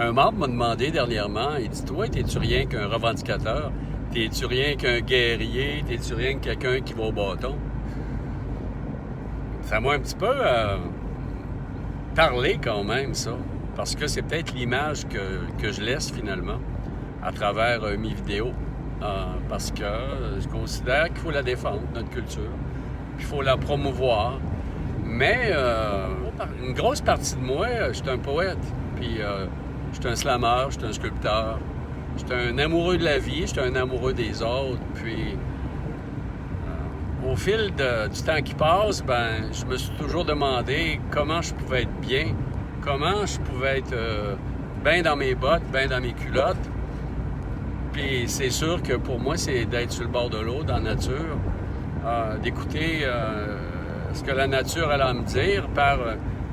Un membre m'a demandé dernièrement, il dit, toi, t'es-tu rien qu'un revendicateur? T'es-tu rien qu'un guerrier? T'es-tu rien que quelqu'un qui va au bâton? Ça m'a un petit peu parlé quand même, ça. Parce que c'est peut-être l'image que je laisse finalement à travers mes vidéos. Parce que je considère qu'il faut la défendre, notre culture. Puis il faut la promouvoir. Mais une grosse partie de moi, je suis un poète. Puis je suis un slammer, je suis un sculpteur. Je suis un amoureux de la vie, je suis un amoureux des autres. Puis au fil du temps qui passe, ben, je me suis toujours demandé comment je pouvais être bien, comment je pouvais être bien dans mes bottes, bien dans mes culottes. Puis c'est sûr que pour moi, c'est d'être sur le bord de l'eau, dans la nature, d'écouter ce que la nature a à me dire par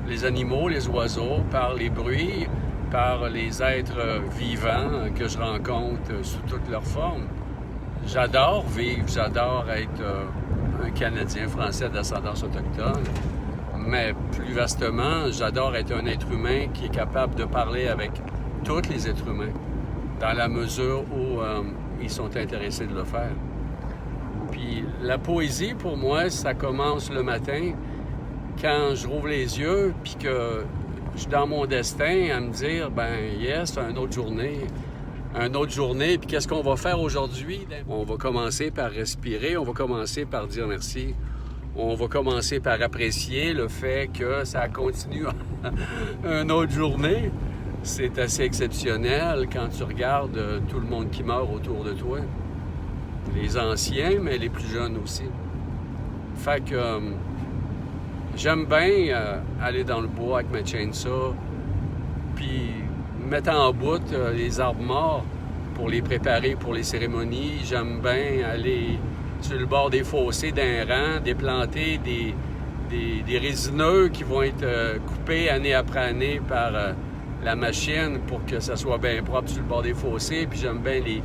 les animaux, les oiseaux, par les bruits, par les êtres vivants que je rencontre sous toutes leurs formes. J'adore vivre, j'adore être un Canadien français d'ascendance autochtone, mais plus vastement, j'adore être un être humain qui est capable de parler avec tous les êtres humains, dans la mesure où ils sont intéressés de le faire. Puis la poésie, pour moi, ça commence le matin, quand je rouvre les yeux, puis que je suis dans mon destin à me dire, ben yes, une autre journée, puis qu'est-ce qu'on va faire aujourd'hui? On va commencer par respirer, on va commencer par dire merci, on va commencer par apprécier le fait que ça continue une autre journée. C'est assez exceptionnel quand tu regardes tout le monde qui meurt autour de toi. Les anciens, mais les plus jeunes aussi. Fait que j'aime bien aller dans le bois avec ma chainsaw, puis mettre en bout les arbres morts pour les préparer pour les cérémonies. J'aime bien aller sur le bord des fossés d'un rang, déplanter des résineux qui vont être coupés année après année par la machine pour que ça soit bien propre sur le bord des fossés. Puis j'aime bien les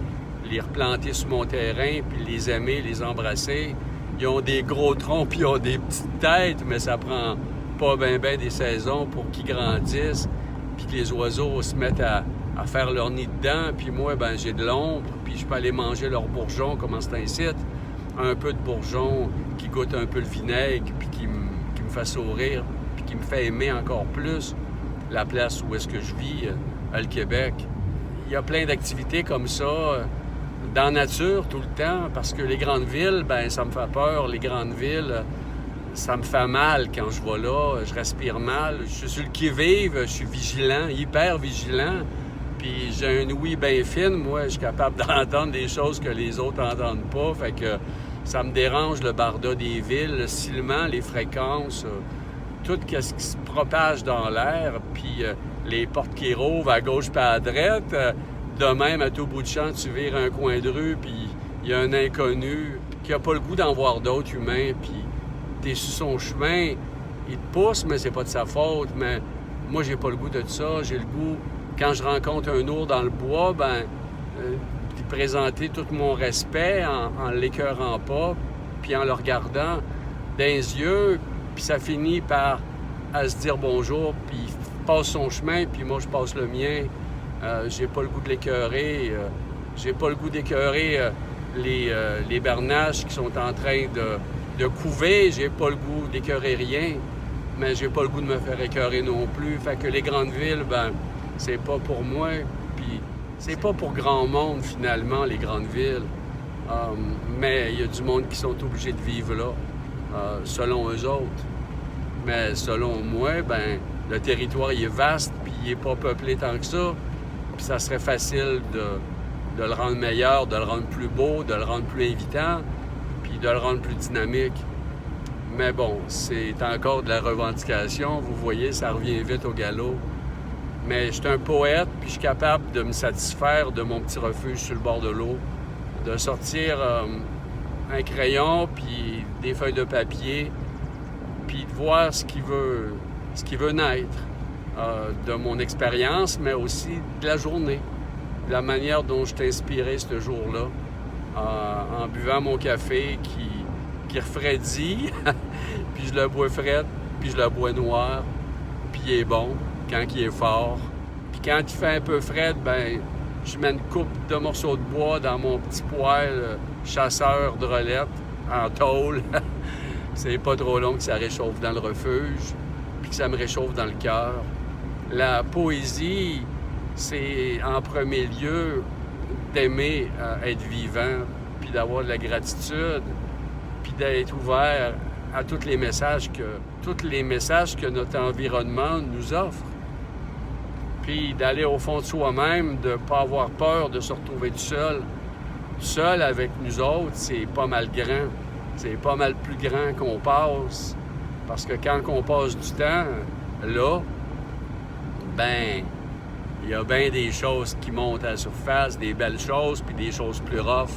replanter sur mon terrain, puis les aimer, les embrasser. Ils ont des gros troncs, puis ils ont des petites têtes, mais ça prend pas bien des saisons pour qu'ils grandissent, puis que les oiseaux se mettent à faire leur nid dedans. Puis moi, ben j'ai de l'ombre, puis je peux aller manger leurs bourgeons, comme c'est un site. Un peu de bourgeons qui goûtent un peu le vinaigre, puis qui me fait sourire, puis qui me fait aimer encore plus la place où est-ce que je vis, le Québec. Il y a plein d'activités comme ça, dans la nature tout le temps, parce que les grandes villes, ben ça me fait peur. Les grandes villes, ça me fait mal quand je vais là. Je respire mal. Je suis sur le qui-vive, je suis vigilant, hyper vigilant. Puis j'ai un ouïe bien fine. Moi, je suis capable d'entendre des choses que les autres n'entendent pas. Fait que ça me dérange le barda des villes, le silement, les fréquences, tout ce qui se propage dans l'air. Puis les portes qui rouvrent à gauche et à droite. De même, à tout bout de champ, tu vires un coin de rue, puis il y a un inconnu qui n'a pas le goût d'en voir d'autres humains, puis t'es sur son chemin, il te pousse, mais c'est pas de sa faute. Mais moi, j'ai pas le goût de ça. J'ai le goût, quand je rencontre un ours dans le bois, de présenter tout mon respect en l'écœurant pas, puis en le regardant dans les yeux, puis ça finit par à se dire bonjour, puis il passe son chemin, puis moi, je passe le mien. J'ai pas le goût de l'écœurer. J'ai pas le goût d'écœurer les bernaches qui sont en train de couver. J'ai pas le goût d'écœurer rien, mais j'ai pas le goût de me faire écœurer non plus. Fait que les grandes villes, ben c'est pas pour moi. Puis c'est pas pour grand monde, finalement, les grandes villes. Mais il y a du monde qui sont obligés de vivre là, selon eux autres. Mais selon moi, ben le territoire il est vaste, puis il est pas peuplé tant que ça. Puis ça serait facile de le rendre meilleur, de le rendre plus beau, de le rendre plus invitant, puis de le rendre plus dynamique. Mais bon, c'est encore de la revendication. Vous voyez, ça revient vite au galop. Mais je suis un poète, puis je suis capable de me satisfaire de mon petit refuge sur le bord de l'eau, de sortir un crayon, puis des feuilles de papier, puis de voir ce qui veut naître. De mon expérience, mais aussi de la journée, de la manière dont je t'ai inspiré ce jour-là, en buvant mon café qui refroidit, puis je le bois frais, puis je le bois noir, puis il est bon quand il est fort, puis quand il fait un peu frais, ben je mets une coupe de morceaux de bois dans mon petit poêle chasseur de rolette en tôle. C'est pas trop long que ça réchauffe dans le refuge, puis que ça me réchauffe dans le cœur. La poésie, c'est en premier lieu d'aimer être vivant, puis d'avoir de la gratitude, puis d'être ouvert à tous les messages que notre environnement nous offre. Puis d'aller au fond de soi-même, de ne pas avoir peur de se retrouver tout seul. Tout seul avec nous autres, c'est pas mal grand. C'est pas mal plus grand qu'on passe. Parce que quand on passe du temps, là, ben, il y a bien des choses qui montent à la surface, des belles choses, puis des choses plus rough.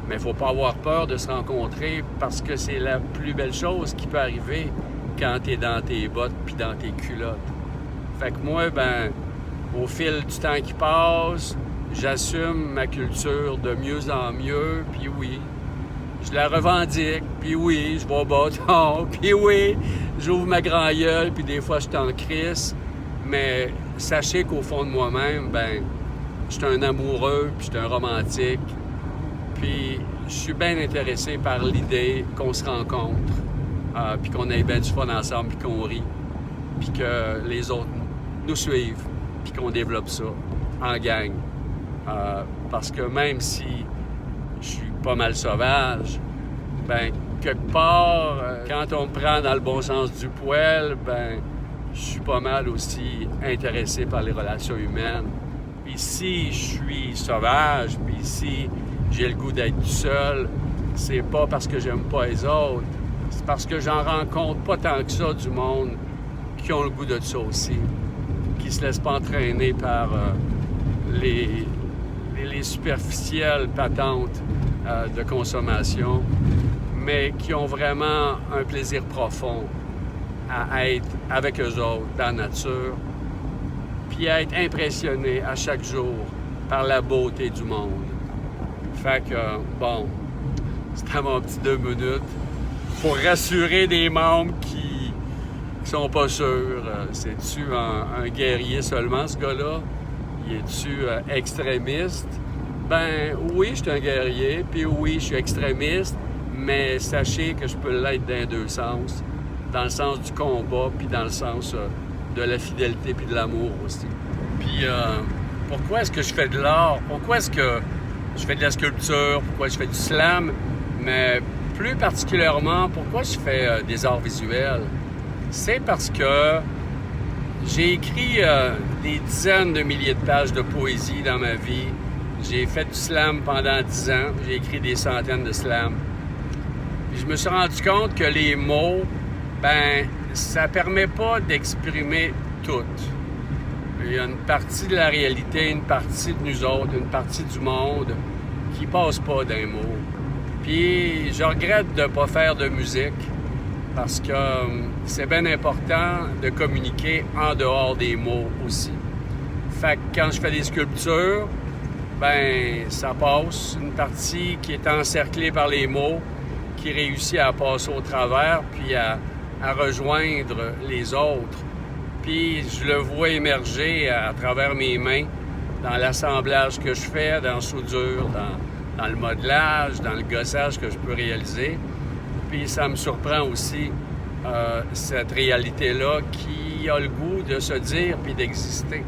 Mais il ne faut pas avoir peur de se rencontrer parce que c'est la plus belle chose qui peut arriver quand tu es dans tes bottes puis dans tes culottes. Fait que moi, ben, au fil du temps qui passe, j'assume ma culture de mieux en mieux, puis oui, je la revendique, puis oui, je vais au bâton, puis oui, j'ouvre ma grand gueule, puis des fois je suis en crise, mais sachez qu'au fond de moi-même, ben, je suis un amoureux, puis je suis un romantique, puis je suis bien intéressé par l'idée qu'on se rencontre, puis qu'on ait bien du fun ensemble, puis qu'on rit, puis que les autres nous suivent, puis qu'on développe ça en gang. Parce que même si je suis pas mal sauvage, ben quelque part, quand on me prend dans le bon sens du poil, ben je suis pas mal aussi intéressé par les relations humaines. Puis si je suis sauvage, puis si j'ai le goût d'être tout seul, c'est pas parce que j'aime pas les autres, c'est parce que j'en rencontre pas tant que ça du monde qui ont le goût de ça aussi, qui se laissent pas entraîner par les superficielles patentes de consommation, mais qui ont vraiment un plaisir profond à être avec eux autres dans la nature, puis à être impressionné à chaque jour par la beauté du monde. Fait que, bon, c'était mon petit 2 minutes pour rassurer des membres qui sont pas sûrs. C'est-tu un guerrier seulement, ce gars-là? Es-tu extrémiste? Ben oui, je suis un guerrier, puis oui, je suis extrémiste, mais sachez que je peux l'être dans les deux sens. Dans le sens du combat, puis dans le sens de la fidélité, puis de l'amour aussi. Puis pourquoi est-ce que je fais de l'art? Pourquoi est-ce que je fais de la sculpture? Pourquoi je fais du slam? Mais plus particulièrement, pourquoi je fais des arts visuels? C'est parce que j'ai écrit des dizaines de milliers de pages de poésie dans ma vie. J'ai fait du slam pendant 10 ans. J'ai écrit des centaines de slams. Puis je me suis rendu compte que les mots, ben, ça permet pas d'exprimer tout. Il y a une partie de la réalité, une partie de nous autres, une partie du monde qui passe pas d'un mot. Puis je regrette de pas faire de musique parce que c'est bien important de communiquer en dehors des mots aussi. Fait que quand je fais des sculptures, ben ça passe. Une partie qui est encerclée par les mots, qui réussit à passer au travers, puis à rejoindre les autres. Puis je le vois émerger à travers mes mains, dans l'assemblage que je fais, dans la soudure, dans le modelage, dans le gossage que je peux réaliser. Puis ça me surprend aussi, cette réalité-là qui a le goût de se dire puis d'exister.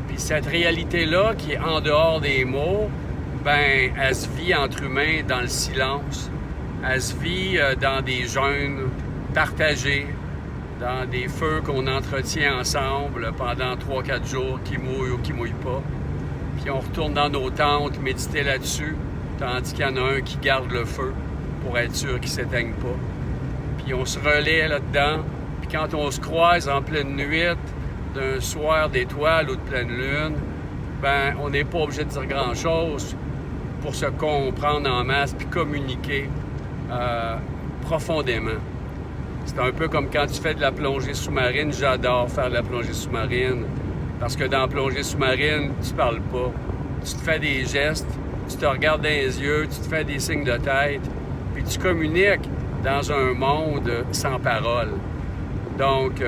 Puis cette réalité-là qui est en dehors des mots, ben elle se vit entre humains dans le silence. Elle se vit dans des jeûnes partagés, dans des feux qu'on entretient ensemble pendant 3-4 jours, qui mouillent ou qui mouillent pas. Puis on retourne dans nos tentes méditer là-dessus, tandis qu'il y en a un qui garde le feu pour être sûr qu'il ne s'éteigne pas. Puis on se relaie là-dedans. Puis quand on se croise en pleine nuit, d'un soir d'étoiles ou de pleine lune, ben on n'est pas obligé de dire grand-chose pour se comprendre en masse puis communiquer profondément. C'est un peu comme quand tu fais de la plongée sous-marine. J'adore faire de la plongée sous-marine parce que dans la plongée sous-marine, tu parles pas. Tu te fais des gestes, tu te regardes dans les yeux, tu te fais des signes de tête, puis tu communiques dans un monde sans parole. Donc,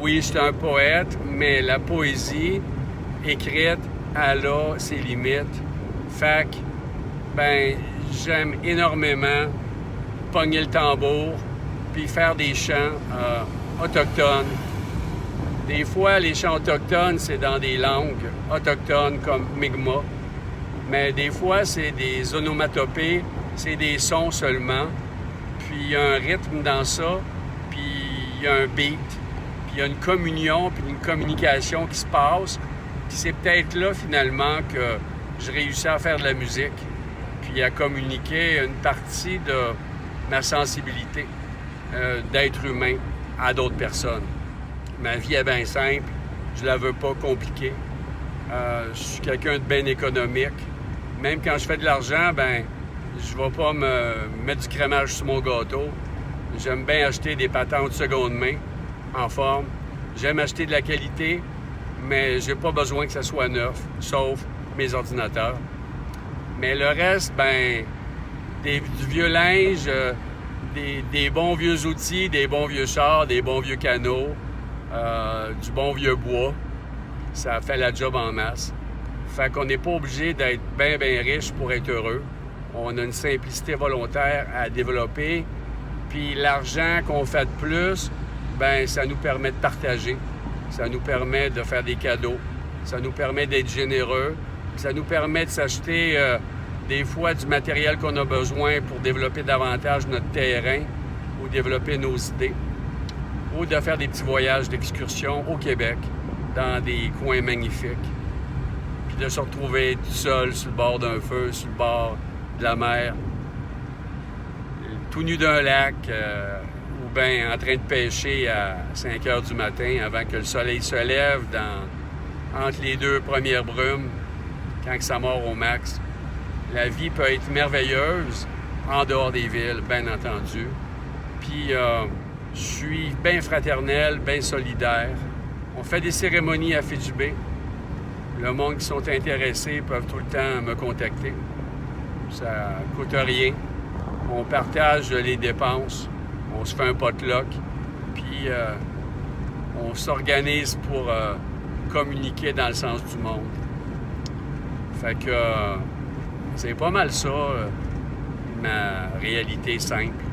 oui, je suis un poète, mais la poésie écrite, elle a ses limites. Fait que, ben, j'aime énormément pogner le tambour puis faire des chants autochtones. Des fois, les chants autochtones, c'est dans des langues autochtones comme Mi'kmaq. Mais des fois, c'est des onomatopées, c'est des sons seulement. Puis il y a un rythme dans ça, puis il y a un beat, puis il y a une communion, puis une communication qui se passe. Puis c'est peut-être là, finalement, que je réussis à faire de la musique, puis à communiquer une partie de ma sensibilité d'être humain à d'autres personnes. Ma vie est bien simple, je la veux pas compliquée. Je suis quelqu'un de bien économique. Même quand je fais de l'argent, ben je vais pas me mettre du crémage sur mon gâteau. J'aime bien acheter des patentes seconde main, en forme. J'aime acheter de la qualité, mais j'ai pas besoin que ça soit neuf, sauf mes ordinateurs. Mais le reste, ben du vieux linge, des bons vieux outils, des bons vieux chars, des bons vieux canots, du bon vieux bois, ça fait la job en masse. Fait qu'on n'est pas obligé d'être bien riche pour être heureux. On a une simplicité volontaire à développer. Puis l'argent qu'on fait de plus, ben ça nous permet de partager. Ça nous permet de faire des cadeaux. Ça nous permet d'être généreux. Ça nous permet de s'acheter des fois du matériel qu'on a besoin pour développer davantage notre terrain ou développer nos idées. Ou de faire des petits voyages d'excursion au Québec, dans des coins magnifiques. Puis de se retrouver tout seul sur le bord d'un feu, sur le bord de la mer, tout nu d'un lac, ou bien en train de pêcher à 5 heures du matin avant que le soleil se lève entre les deux premières brumes, quand ça mord au max. La vie peut être merveilleuse en dehors des villes, bien entendu. Puis je suis bien fraternel, bien solidaire. On fait des cérémonies à Fidjibé. Le monde qui sont intéressés peuvent tout le temps me contacter. Ça ne coûte rien. On partage les dépenses. On se fait un potluck. Puis on s'organise pour communiquer dans le sens du monde. Fait que c'est pas mal ça, ma réalité simple.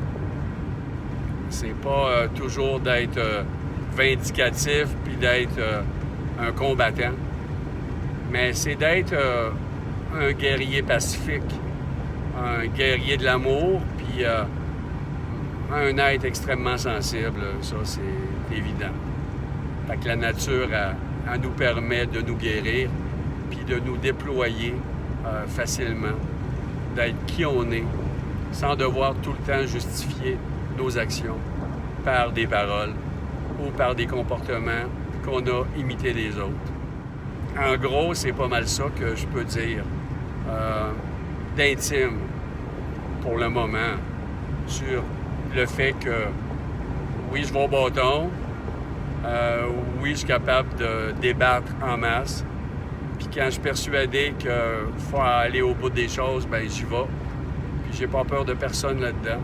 C'est pas toujours d'être vindicatif puis d'être un combattant, mais c'est d'être un guerrier pacifique, un guerrier de l'amour, puis un être extrêmement sensible. Ça, c'est évident. Fait que la nature, elle nous permet de nous guérir puis de nous déployer facilement, d'être qui on est, sans devoir tout le temps justifier nos actions par des paroles ou par des comportements qu'on a imités des autres. En gros, c'est pas mal ça que je peux dire d'intime pour le moment sur le fait que oui, je vais au bâton, oui, je suis capable de débattre en masse, puis quand je suis persuadé qu'il faut aller au bout des choses, ben j'y vais, puis j'ai pas peur de personne là-dedans.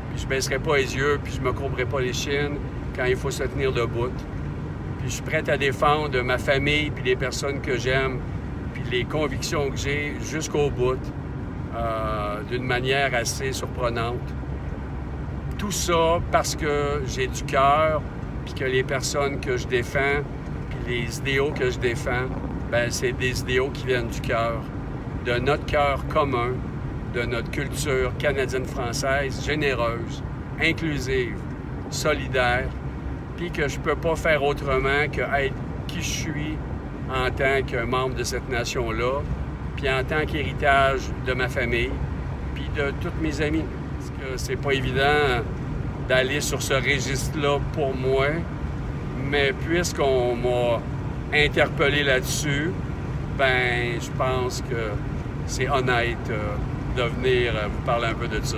Puis je baisserai pas les yeux, puis je me courberai pas les chines quand il faut se tenir debout. Puis je suis prêt à défendre ma famille, puis les personnes que j'aime, puis les convictions que j'ai jusqu'au bout, d'une manière assez surprenante. Tout ça parce que j'ai du cœur, puis que les personnes que je défends, puis les idéaux que je défends, ben c'est des idéaux qui viennent du cœur, de notre cœur commun, de notre culture canadienne-française, généreuse, inclusive, solidaire, puis que je peux pas faire autrement que être qui je suis en tant que membre de cette nation-là, puis en tant qu'héritage de ma famille, puis de tous mes amis. Parce que c'est pas évident d'aller sur ce registre-là pour moi, mais puisqu'on m'a interpellé là-dessus, ben je pense que c'est honnête de venir vous parler un peu de ça.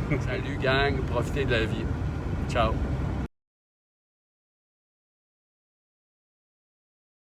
Salut gang, profitez de la vie. Ciao.